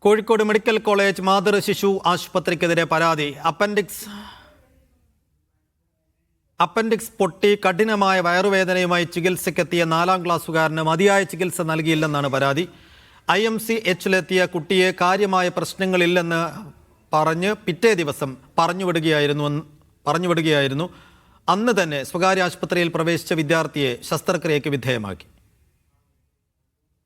Kozhikode medical college മാതൃ ശിശു ആശുപത്രിക്കെതിരെ പരാതി. അപ്പൻഡിക്സ് പൊട്ടി കഠിനമായ വയറുവേദനയുമായി ചികിത്സയ്ക്കെത്തിയ 4ാം ക്ലാസ്സുകാരന് മതിയായ ചികിത്സ നൽകിയില്ലെന്നാണ് പരാതി. IMCHലെത്തിയ കുട്ടിയെ കാര്യമായ പ്രശ്നങ്ങളില്ലെന്ന് പറഞ്ഞ് പിറ്റേ ദിവസം പറഞ്ഞുവിടുകയായിരുന്നു. അന്ന് തന്നെ സ്വകാര്യ ആശുപത്രിയിൽ പ്രവേശിച്ച വിദ്യാർത്ഥിയെ ശസ്ത്രക്രിയയ്ക്ക് വിധേയമാക്കി.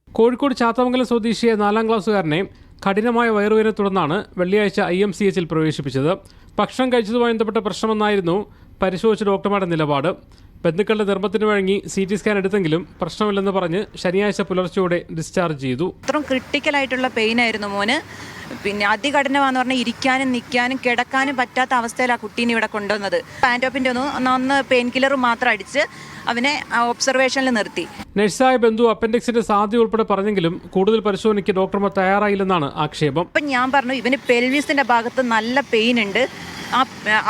കോഴിക്കോട് ചാത്തമംഗലം സ്വദേശിയെ 4ാം ക്ലാസ്സുകാരനെ കഠിനമായ വയറുവേദന തുടർന്നാണ് വെള്ളിയാഴ്ച IMCHൽ പ്രവേശിപ്പിച്ചത്. ഭക്ഷണം കഴിച്ചതുമായി ബന്ധപ്പെട്ട പ്രശ്നമെന്നായിരുന്നു പരിശോധിച്ച ഡോക്ടർമാരുടെ നിലപാട്. ബന്ധുക്കളുടെ നിർബന്ധത്തിന് വഴങ്ങി CT സ്കാൻ എടുത്തെങ്കിലും പ്രശ്നമില്ലെന്ന് പറഞ്ഞ് ശനിയാഴ്ച പുലർച്ചയോടെ ഡിസ്ചാർജ് ചെയ്തു. അത്രയും ക്രിട്ടിക്കലായിട്ടുള്ള പെയിൻ ആയിരുന്നു മോന്. പിന്നെ അതികഠിനമാണെന്ന് പറഞ്ഞാൽ ഇരിക്കാനും നിൽക്കാനും കിടക്കാനും പറ്റാത്ത അവസ്ഥയിലാണ് കുട്ടീനെ ഇവിടെ കൊണ്ടുവന്നത്. പാൻറ്റോപ്പിൻ്റെ ഒന്ന് പെയിൻ കില്ലർ മാത്രം അടിച്ച് അവനെ ഒബ്സർവേഷനിൽ നിർത്തി. നഴ്സായ ബന്ധു അപ്പൻഡിക്സിന്റെ സാധ്യത ഉൾപ്പെടെ പറഞ്ഞെങ്കിലും കൂടുതൽ പരിശോധനയ്ക്ക് ഡോക്ടർമാർ തയ്യാറായില്ലെന്നാണ് ആക്ഷേപം. അപ്പം ഞാൻ പറഞ്ഞു ഇവന് പെൽവിസിൻ്റെ ഭാഗത്ത് നല്ല പെയിൻ ഉണ്ട്,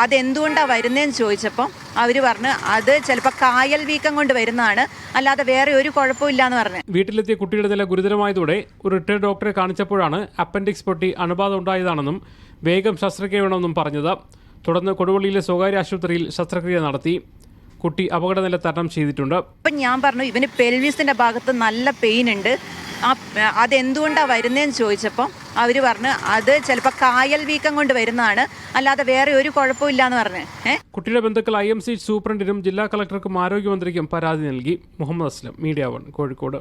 അതെന്തുകൊണ്ടാണ് വരുന്നതെന്ന് ചോദിച്ചപ്പോൾ അവർ പറഞ്ഞു അത് ചിലപ്പോൾ കായൽ വീക്കം കൊണ്ട് വരുന്നതാണ്, അല്ലാതെ വേറെ ഒരു കുഴപ്പമില്ല എന്ന് പറഞ്ഞു. വീട്ടിലെത്തിയ കുട്ടിയുടെ നില ഗുരുതരമായതോടെ ഒരു റിട്ടയർഡ് ഡോക്ടറെ കാണിച്ചപ്പോഴാണ് അപ്പൻഡിക്സ് പൊട്ടി അണുബാധ ഉണ്ടായതാണെന്നും വേഗം ശസ്ത്രക്രിയ വേണമെന്നും പറഞ്ഞത്. തുടർന്ന് കൊടുവള്ളിയിലെ സ്വകാര്യ ആശുപത്രിയിൽ ശസ്ത്രക്രിയ നടത്തി. കുട്ടി അപകടനില തരണം ചെയ്തിട്ടുണ്ട്. അപ്പം ഞാൻ പറഞ്ഞു ഇവന് പെൽവിസിൻ്റെ ഭാഗത്ത് നല്ല പെയിൻ ഉണ്ട്, അതെന്തുകൊണ്ടാണ് വരുന്നതെന്ന് ചോദിച്ചപ്പോൾ അവർ പറഞ്ഞു അത് ചിലപ്പോൾ കായൽ വീക്കം കൊണ്ട് വരുന്നതാണ്, അല്ലാതെ വേറെ ഒരു കുഴപ്പമില്ല എന്ന് പറഞ്ഞു. കുട്ടിയുടെ ബന്ധുക്കൾ IMCH സൂപ്രണ്ടിനും ജില്ലാ കളക്ടർക്കും ആരോഗ്യമന്ത്രിക്കും പരാതി നൽകി. മുഹമ്മദ് അസ്ലം, മീഡിയ 1, കോഴിക്കോട്.